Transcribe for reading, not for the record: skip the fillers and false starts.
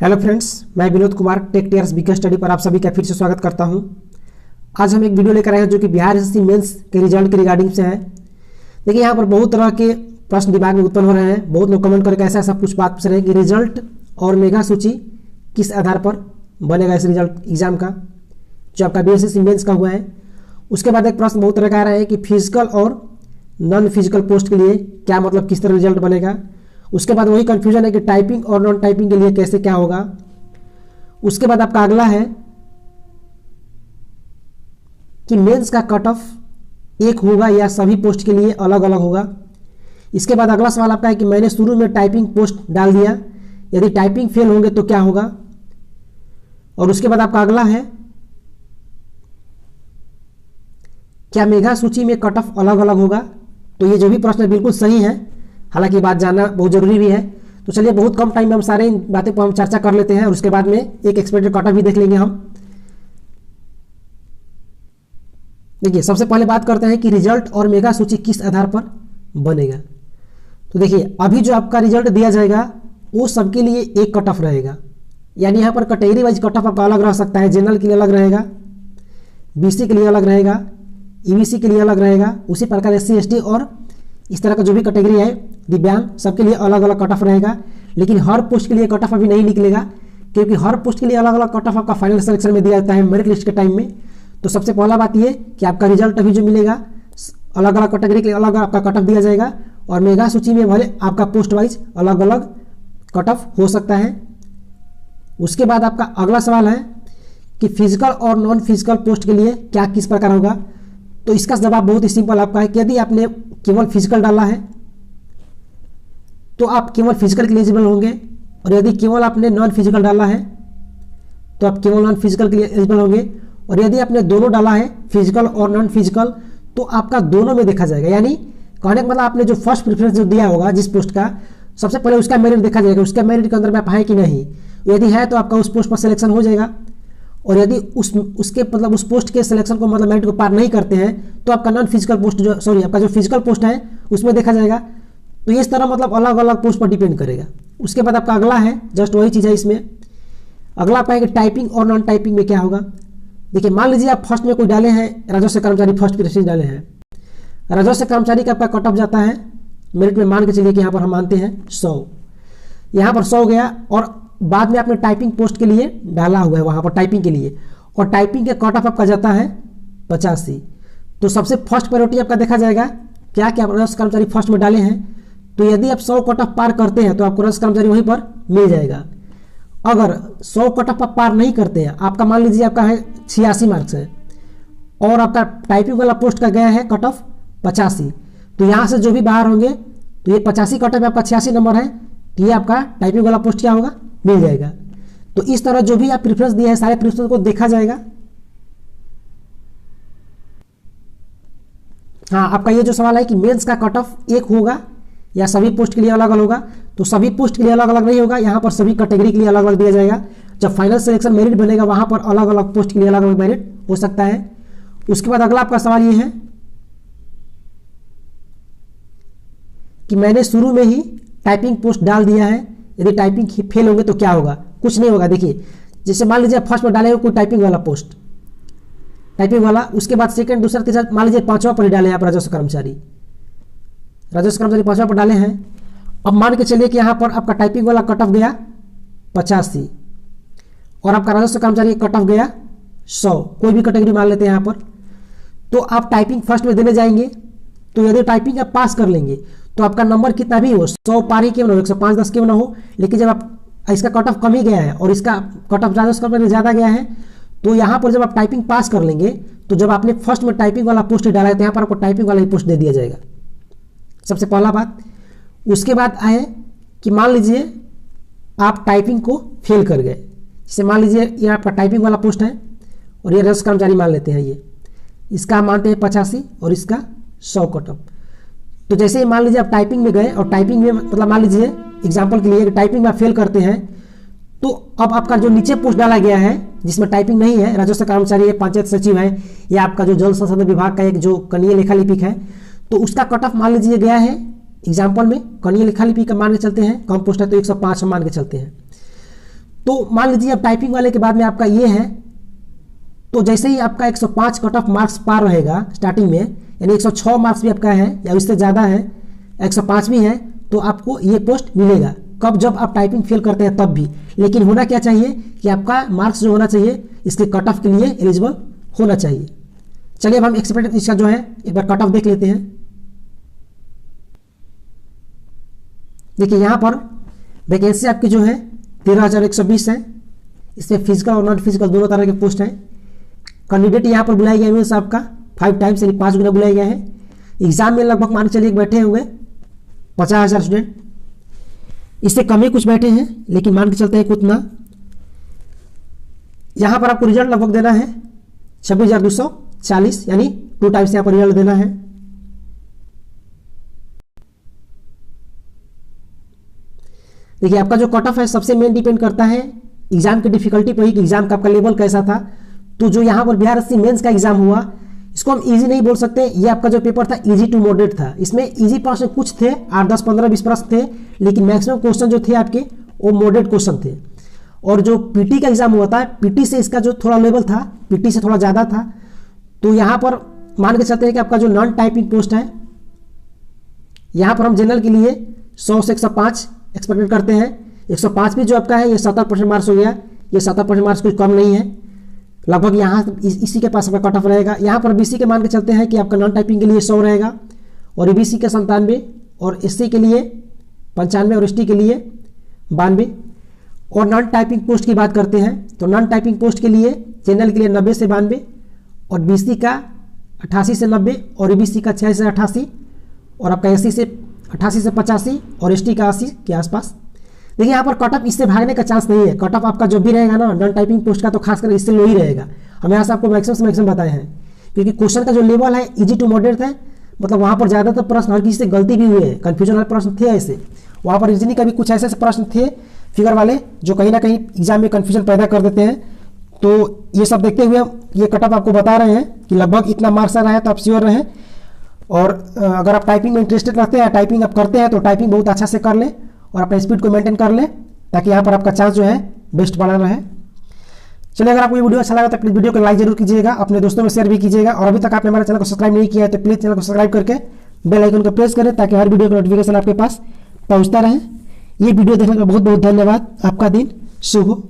Hello friends, मैं Vinod Kumar tech tears BK study पर आप सभी का फिर से स्वागत करता हूं। आज हम एक वीडियो लेकर आए हैं जो कि बिहार एसएससी मेंस के रिजल्ट के रिगार्डिंग से है। देखिए, यहाँ पर बहुत तरह के प्रश्न दिमाग में उत्पन्न हो रहे हैं। बहुत लोग कमेंट करके ऐसा कुछ बात पूछ रहे हैं कि रिजल्ट और मेगा सूची किस आधार पर बनेगा इस रिजल्ट एग्जाम का, जो आपका बीएसएससी मेंस का हुआ है। उसके बाद एक प्रश्न बहुत तरह का आ रहा है कि फिजिकल और नॉन फिजिकल पोस्ट के लिए क्या मतलब किस तरह रिजल्ट बनेगा। उसके बाद वही कंफ्यूजन है कि टाइपिंग और नॉन टाइपिंग के लिए कैसे क्या होगा। उसके बाद आपका अगला है कि मेंस का कट ऑफ एक होगा या सभी पोस्ट के लिए अलग अलग होगा। इसके बाद अगला सवाल आपका है कि मैंने शुरू में टाइपिंग पोस्ट डाल दिया, यदि टाइपिंग फेल होंगे तो क्या होगा। और उसके बाद आपका अगला है क्या मेगा सूची में कट ऑफ अलग अलग होगा। तो ये जो भी प्रश्न है बिल्कुल सही है, हालांकि बात जानना बहुत जरूरी भी है। तो चलिए, बहुत कम टाइम में हम सारे इन बातें पर हम चर्चा कर लेते हैं और उसके बाद में एक एक्सपेक्टेड कट ऑफ भी देख लेंगे हम। देखिए, सबसे पहले बात करते हैं कि रिजल्ट और मेगा सूची किस आधार पर बनेगा। तो देखिए, अभी जो आपका रिजल्ट दिया जाएगा वो सबके लिए एक कट ऑफ रहेगा, यानी यहाँ पर कैटेगरी वाइज कट ऑफ आपका अलग रह सकता है। जनरल के लिए अलग रहेगा, बीसी के लिए अलग रहेगा, ईबीसी के लिए अलग रहेगा, उसी प्रकार एससी एसटी और इस तरह का जो भी कैटेगरी है दिव्यांग, सबके लिए अलग अलग कट ऑफ रहेगा। लेकिन हर पोस्ट के लिए कट ऑफ अभी नहीं निकलेगा, क्योंकि हर पोस्ट के लिए अलग अलग कट ऑफ आपका फाइनल सिलेक्शन में दिया जाता है मेरिट लिस्ट के टाइम में। तो सबसे पहला बात ये कि आपका रिजल्ट अभी जो मिलेगा अलग अलग कैटेगरी के लिए अलग आपका कट ऑफ दिया जाएगा, और मेगा सूची में भले आपका पोस्ट वाइज अलग अलग कट ऑफ हो सकता है। उसके बाद आपका अगला सवाल है कि फिजिकल और नॉन फिजिकल पोस्ट के लिए क्या किस प्रकार होगा। तो इसका जवाब बहुत ही सिंपल आपका है कि यदि आपने केवल फिजिकल डाला है तो आप केवल फिजिकल के लिए एलिजिबल होंगे, और यदि केवल आपने नॉन फिजिकल डाला है तो आप केवल नॉन फिजिकल के लिए एलिजिबल होंगे। और यदि आपने दोनों डाला है फिजिकल और नॉन फिजिकल तो आपका दोनों में देखा जाएगा। यानी कहने का मतलब आपने जो फर्स्ट प्रेफरेंस जो दिया होगा जिस पोस्ट का, सबसे पहले उसका मेरिट देखा जाएगा, उसका मेरिट के अंदर में आप है कि नहीं। यदि है तो आपका उस पोस्ट पर सिलेक्शन हो जाएगा, और यदि उसके मतलब उस पोस्ट के सिलेक्शन को मतलब मेरिट को पार नहीं करते हैं तो आपका नॉन फिजिकल पोस्ट आपका जो फिजिकल पोस्ट है उसमें देखा जाएगा। तो इस तरह मतलब अलग अलग पोस्ट पर डिपेंड करेगा। उसके बाद आपका अगला है, जस्ट वही चीज़ है इसमें। अगला आपका है कि टाइपिंग और नॉन टाइपिंग में क्या होगा। देखिए, मान लीजिए आप फर्स्ट में कोई डाले हैं राजस्व कर्मचारी, फर्स्ट प्रेफरेंस डाले हैं, राजस्व कर्मचारी का आपका कट ऑफ जाता है मेरिट में, मान के चलिए कि यहाँ पर हम मानते हैं 100, यहाँ पर 100 गया, और बाद में आपने टाइपिंग पोस्ट के लिए डाला हुआ है वहाँ पर टाइपिंग के लिए, और टाइपिंग के कट ऑफ आपका जाता है 85। तो सबसे फर्स्ट प्रायोरिटी आपका देखा जाएगा क्या क्या राजस्व कर्मचारी फर्स्ट में डाले हैं। तो यदि आप 100 कट ऑफ पार करते हैं तो आपको राजस्व कर्मचारी वहीं पर मिल जाएगा। अगर 100 कट ऑफ आप पार नहीं करते हैं, आपका मान लीजिए आपका है 86 मार्क्स है और आपका टाइपिंग वाला पोस्ट का गया है कट ऑफ 85, तो यहाँ से जो भी बाहर होंगे तो ये 85 कट ऑफ आपका 86 नंबर है, तो ये आपका टाइपिंग वाला पोस्ट क्या होगा, मिल जाएगा। तो इस तरह जो भी आप प्रेफरेंस दिया है सारे प्रेफरेंस को देखा जाएगा। हाँ, आपका ये जो सवाल है कि मेंस का कट ऑफ एक होगा या सभी पोस्ट के लिए अलग अलग होगा, तो सभी पोस्ट के लिए अलग अलग नहीं होगा, यहाँ पर सभी कैटेगरी के लिए अलग अलग दिया जाएगा। जब फाइनल सिलेक्शन मेरिट बनेगा वहां पर अलग अलग पोस्ट के लिए अलग अलग मेरिट हो सकता है। उसके बाद अगला आपका सवाल ये है कि मैंने शुरू में ही टाइपिंग पोस्ट डाल दिया है, यदि टाइपिंग फेल होंगे तो क्या होगा। कुछ नहीं होगा। देखिए, जैसे मान लीजिए फर्स्ट में डाले हो कोई टाइपिंग वाला पोस्ट, टाइपिंग वाला, उसके बाद सेकंड, दूसरा, तीसरा, मान लीजिए पांचवा पर डाले आप राजस्व कर्मचारी, पांचवा पर डाले हैं। अब मान के चलिए कि यहाँ पर आपका टाइपिंग वाला कट ऑफ गया 85 और आपका राजस्व कर्मचारी कट ऑफ गया 100, कोई भी कैटेगरी मान लेते हैं यहाँ पर। तो आप टाइपिंग फर्स्ट में देने जाएंगे, तो यदि टाइपिंग आप पास कर लेंगे तो आपका नंबर कितना भी हो, 100 पार ही क्यों ना हो, 105-10 क्यों ना हो, लेकिन जब आप इसका कट ऑफ कम ही गया है और इसका कट ऑफ राजस्व कर्मचारी ज़्यादा गया है, तो यहाँ पर जब आप टाइपिंग पास कर लेंगे तो जब आपने फर्स्ट में टाइपिंग वाला पोस्ट डाला है तो यहाँ पर आपको टाइपिंग वाला ही पोस्ट दे दिया जाएगा, सबसे पहला बात। उसके बाद आए कि मान लीजिए आप टाइपिंग को फेल कर गए, जैसे मान लीजिए ये आपका टाइपिंग वाला पोस्ट है और ये राजस्व कर्मचारी मान लेते हैं, ये इसका हम मानते हैं 85 और इसका 100 कट ऑफ। तो जैसे ही मान लीजिए आप टाइपिंग में गए और टाइपिंग में मतलब मान लीजिए एग्जाम्पल के लिए टाइपिंग में आप फेल करते हैं, तो अब आपका जो नीचे पोस्ट डाला गया है जिसमें टाइपिंग नहीं है, राजस्व कर्मचारी है, पंचायत सचिव है, या आपका जो जल संसाधन विभाग का एक जो कनीय लेखा लिपिक है, तो उसका कट ऑफ मान लीजिए गया है एग्जाम्पल में कनीय लेखा लिपिक का मान के चलते हैं, कम पोस्ट है तो 105 मान के चलते हैं। तो तो मान लीजिए अब टाइपिंग वाले के बाद में आपका ये है, तो जैसे ही आपका 105 कट ऑफ मार्क्स पार रहेगा स्टार्टिंग में, यानी 106 मार्क्स भी आपका है या इससे ज़्यादा है, 105 भी है, तो आपको ये पोस्ट मिलेगा। कब? जब आप टाइपिंग फेल करते हैं तब भी। लेकिन होना क्या चाहिए कि आपका मार्क्स जो होना चाहिए इसके कट ऑफ के लिए एलिजिबल होना चाहिए। चलिए अब हम एक्सपेक्टेड इसका जो है एक बार कट ऑफ देख लेते हैं। देखिए यहाँ पर वैकेंसी आपकी जो है 13,120 है। इसमें फिजिकल और नॉन फिजिकल दोनों तरह के पोस्ट हैं। कैंडिडेट यहाँ पर बुलाया गया मीन्स आपका 5 टाइम्स यानी 5 गुना बुलाया गया है। एग्जाम में लगभग मान के चलिए बैठे हुए 50,000 स्टूडेंट, इससे कम ही कुछ बैठे हैं, लेकिन मान के चलते हैं कितना। यहाँ पर आपको रिजल्ट लगभग देना है 26,240 यानी 2 टाइम्स यहाँ पर रिजल्ट देना है। देखिए आपका जो कट ऑफ है सबसे मेन डिपेंड करता है एग्जाम की डिफिकल्टी पर ही कि एग्जाम का आपका लेवल कैसा था। तो जो यहाँ पर बिहार एससी मेंस का एग्जाम हुआ इसको हम इजी नहीं बोल सकते। ये आपका जो पेपर था इजी टू मॉडरेट था। इसमें इजी प्रश्न कुछ थे, 8, 10, 15, 20 प्रश्न थे, लेकिन मैक्सिमम क्वेश्चन जो थे आपके वो मॉडरेट क्वेश्चन थे। और जो पीटी का एग्जाम हुआ था, पीटी से इसका जो थोड़ा लेवल था पीटी से थोड़ा ज़्यादा था। तो यहाँ पर मान के चलते हैं कि आपका जो नॉन टाइपिंग पोस्ट है, यहाँ पर हम जनरल के लिए 100 से 105 एक्सपेक्टेड करते हैं। 105 भी जो आपका है ये 70% मार्क्स हो गया। ये 70% मार्क्स कुछ कम नहीं है, लगभग यहाँ इसी के पास आपका कट ऑफ रहेगा। यहाँ पर बीसी के मान के चलते हैं कि आपका नॉन टाइपिंग के लिए 100 रहेगा और ईबीसी के 97 और एससी के लिए 95 और एसटी के लिए 92। और नॉन टाइपिंग पोस्ट की बात करते हैं तो नॉन टाइपिंग पोस्ट के लिए जनरल के लिए 90 से 92 और बीसी का 88 से 90 और ईबीसी का 6 से 88 और आपका एससी से 88 से 85 और एसटी का 80 के आसपास। देखिए यहाँ पर कट ऑफ इससे भागने का चांस नहीं है। कट ऑफ आपका जो भी रहेगा ना नॉन टाइपिंग पोस्ट का तो खासकर इससे लो ही रहेगा। हम यहाँ से आपको मैक्सिमम से मैक्सिमम बताए हैं, क्योंकि क्वेश्चन का जो लेवल है इजी टू मॉडरेट है। मतलब वहाँ पर ज़्यादातर प्रश्न हर किसी से गलती भी हुए हैं, कन्फ्यूजन वाले प्रश्न थे ऐसे। वहाँ पर रीजनिंग का भी कुछ ऐसे प्रश्न थे फिगर वाले जो कहीं ना कहीं एग्जाम में कन्फ्यूजन पैदा कर देते हैं। तो ये सब देखते हुए हम ये कट ऑफ आपको बता रहे हैं कि लगभग इतना मार्क्स आ रहा है, तो आप श्योर रहें। और अगर आप टाइपिंग में इंटरेस्टेड रखते हैं, टाइपिंग आप करते हैं, तो टाइपिंग बहुत अच्छा से कर लें और अपने स्पीड को मेंटेन कर लें, ताकि यहाँ पर आपका चांस जो है बेस्ट बना रहे। चलिए अगर आपको ये वीडियो अच्छा लगा तो प्लीज़ वीडियो को लाइक जरूर कीजिएगा, अपने दोस्तों में शेयर भी कीजिएगा। और अभी तक आपने हमारे चैनल को सब्सक्राइब नहीं किया है तो प्लीज़ चैनल को सब्सक्राइब करके बेल आइकन को प्रेस करें, ताकि हर वीडियो का नोटिफिकेशन आपके पास पहुँचता रहे। ये वीडियो देखने का बहुत बहुत धन्यवाद। आपका दिन शुभ हो।